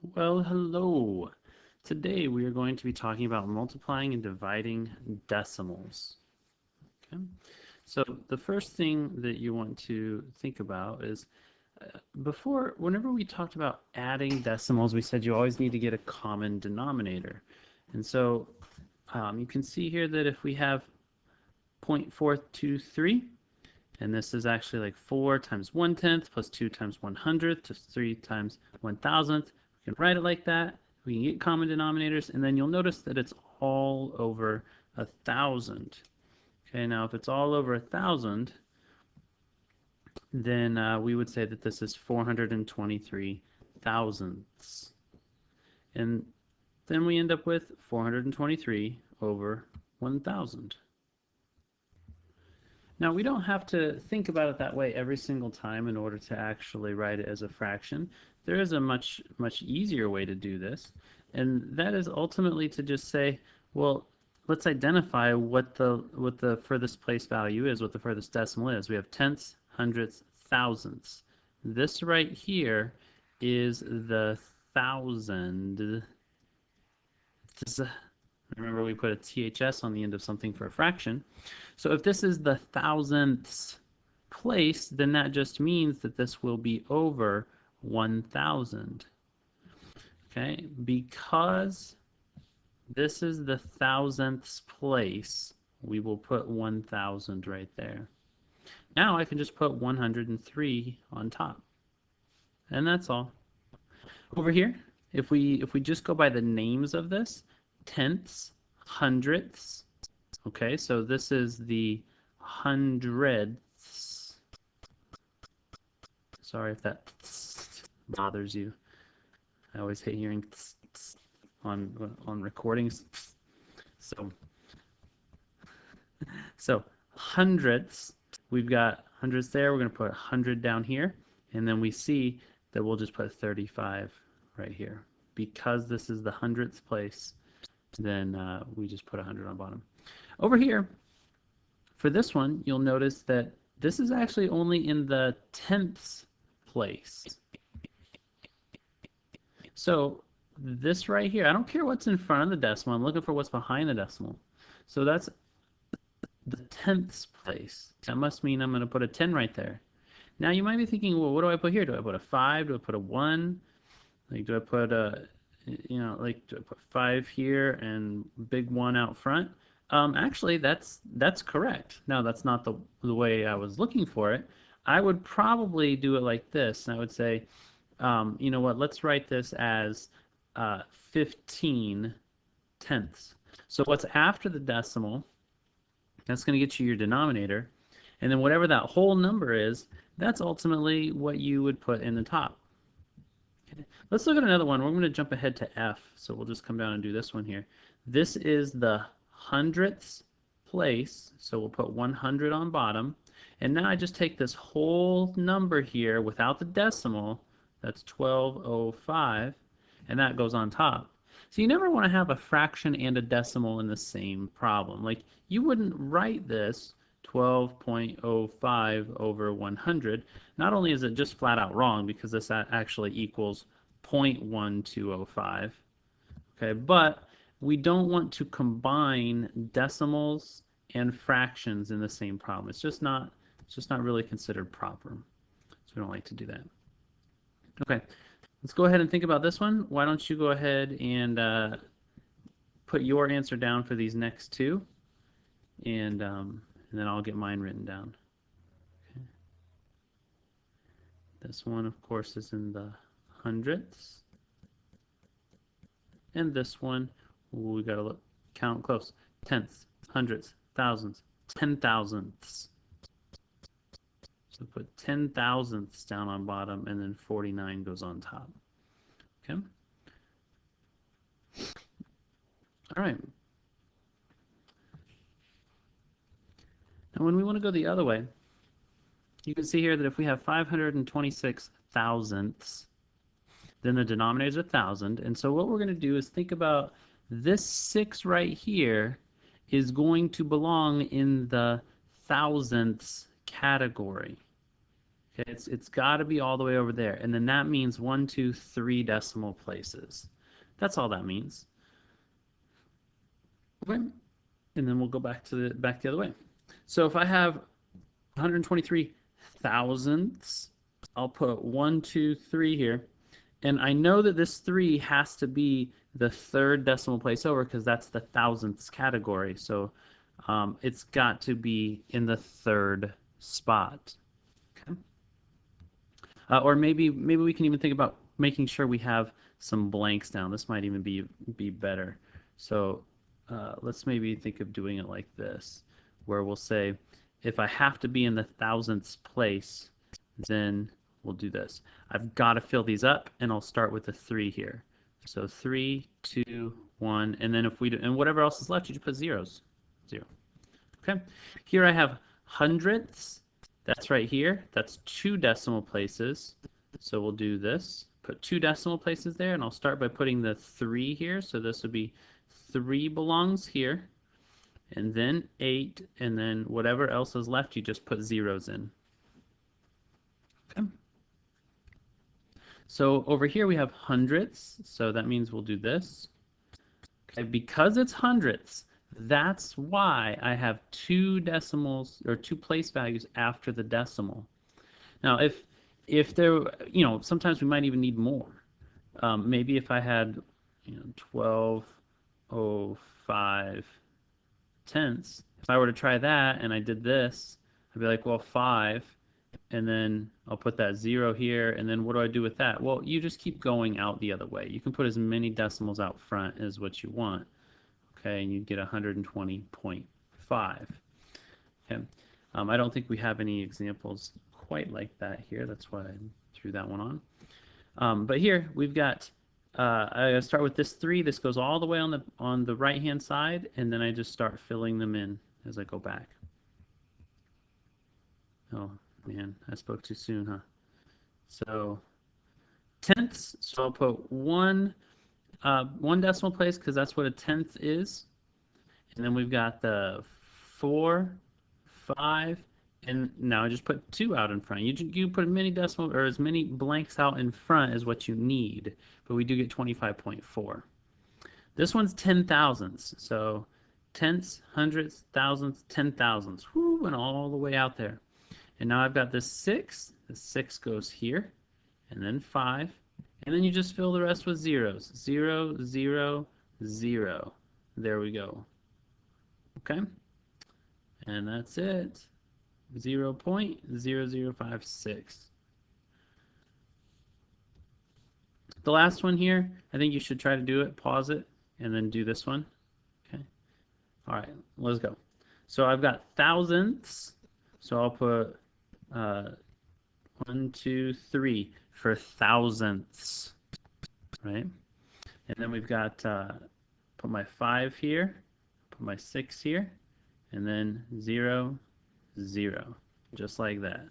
Well, hello. Today we are going to be talking about multiplying and dividing decimals. Okay? So the first thing that you want to think about is whenever we talked about adding decimals, we said you always need to get a common denominator. And so you can see here that if we have 0.423, and this is actually like 4 times 1/10 plus 2 times 100 to 3 times 1,000th. We can write it like that. We can get common denominators, and then you'll notice that it's all over 1,000. Okay, now if it's all over 1,000, then we would say that this is 423 thousandths. And then we end up with 423 over 1,000. Now, we don't have to think about it that way every single time in order to actually write it as a fraction. There is a much easier way to do this, and that is ultimately to just say, well, let's identify what the furthest place value is, what the furthest decimal is. We have tenths, hundredths, thousandths. This right here is the thousand. Remember, we put a THS on the end of something for a fraction. So if this is the thousandths place, then that just means that this will be over 1,000. Okay, because this is the thousandths place, we will put 1,000 right there. Now I can just put 103 on top. And that's all. Over here, if we just go by the names of this, tenths, hundredths. Okay, so this is the hundredths. Sorry if that bothers you. I always hate hearing on recordings. So so hundredths, we've got hundreds there. We're going to put 100 down here, and then we see that we'll just put 35 right here. Because this is the hundredths place, then we just put 100 on bottom. Over here, for this one, you'll notice that this is actually only in the tenths place. So this right here, I don't care what's in front of the decimal, I'm looking for what's behind the decimal. So that's the tenths place. That must mean I'm going to put a 10 right there. Now you might be thinking, well, what do I put here? Do I put a 5? Do I put a 1? Like, do I put a, like, do I put 5 here and big 1 out front? Actually, that's correct. Now, that's not the way I was looking for it. I would probably do it like this. I would say, you know what, let's write this as 15 tenths. So what's after the decimal, that's going to get you your denominator. And then whatever that whole number is, that's ultimately what you would put in the top. Okay. Let's look at another one. We're going to jump ahead to F, so we'll just come down and do this one here. This is the hundredths place, so we'll put 100 on bottom. And now I just take this whole number here without the decimal, that's 1205, and that goes on top. So you never want to have a fraction and a decimal in the same problem. Like, you wouldn't write this 12.05 over 100. Not only is it just flat out wrong because this actually equals 0.1205, okay, but we don't want to combine decimals and fractions in the same problem. It's just not really considered proper. So we don't like to do that. Okay, let's go ahead and think about this one. Why don't you go ahead and put your answer down for these next two, and then I'll get mine written down. Okay. This one, of course, is in the hundredths. And this one, we got to look, count close. Tenths, hundredths, thousands, 10,000ths. So put 10,000ths down on bottom, and then 49 goes on top. Okay? All right. Now, when we want to go the other way, you can see here that if we have 526 thousandths, then the denominator is 1,000. And so what we're going to do is think about this 6 right here is going to belong in the thousandths category. Okay, it's got to be all the way over there, and then that means 1, 2, 3 decimal places. That's all that means. Okay, and then we'll go back the other way. So if I have 123 thousandths, I'll put 1, 2, 3 here. And I know that this 3 has to be the third decimal place over because that's the thousandths category. So it's got to be in the third spot. Okay. Or maybe we can even think about making sure we have some blanks down. This might even be better. So let's maybe think of doing it like this, where we'll say, if I have to be in the thousandths place, then we'll do this. I've got to fill these up, and I'll start with a 3 here. So 3, 2, 1, and then if we do, and whatever else is left, you just put zeros. 0. Okay. Here I have hundredths. That's right here. That's 2 decimal places. So we'll do this. Put 2 decimal places there, and I'll start by putting the 3 here. So this would be 3 belongs here, and then 8, and then whatever else is left, you just put zeros in. Okay. So over here we have hundredths, so that means we'll do this. Okay, because it's hundredths, that's why I have 2 decimals or 2 place values after the decimal. Now, if there, sometimes we might even need more. Maybe if I had, 12.05 tenths, if I were to try that and I did this, I'd be like, well, 5, and then I'll put that 0 here, and then what do I do with that? Well, you just keep going out the other way. You can put as many decimals out front as what you want. Okay, and you get 120.5. Okay, I don't think we have any examples quite like that here. That's why I threw that one on. But here we've got, I start with this 3. This goes all the way on the right-hand side, and then I just start filling them in as I go back. Oh, man, I spoke too soon, huh? So tenths, so I'll put one decimal place because that's what a tenth is. And then we've got the 4, 5, and now I just put 2 out in front. You put as many decimal or as many blanks out in front as what you need, but we do get 25.4. This one's 10 thousandths, so tenths, hundredths, thousandths, 10 thousandths, whoo, and all the way out there. And now I've got this 6. The 6 goes here, and then 5, and then you just fill the rest with zeros. 0, 0, 0. There we go. Okay, and that's it. 0.0056. The last one here, I think you should try to do it, pause it, and then do this one. Okay. All right, let's go. So I've got thousandths, so I'll put 1, 2, 3 for thousandths, right? And then we've got, put my 5 here, put my 6 here, and then 0, 0, just like that.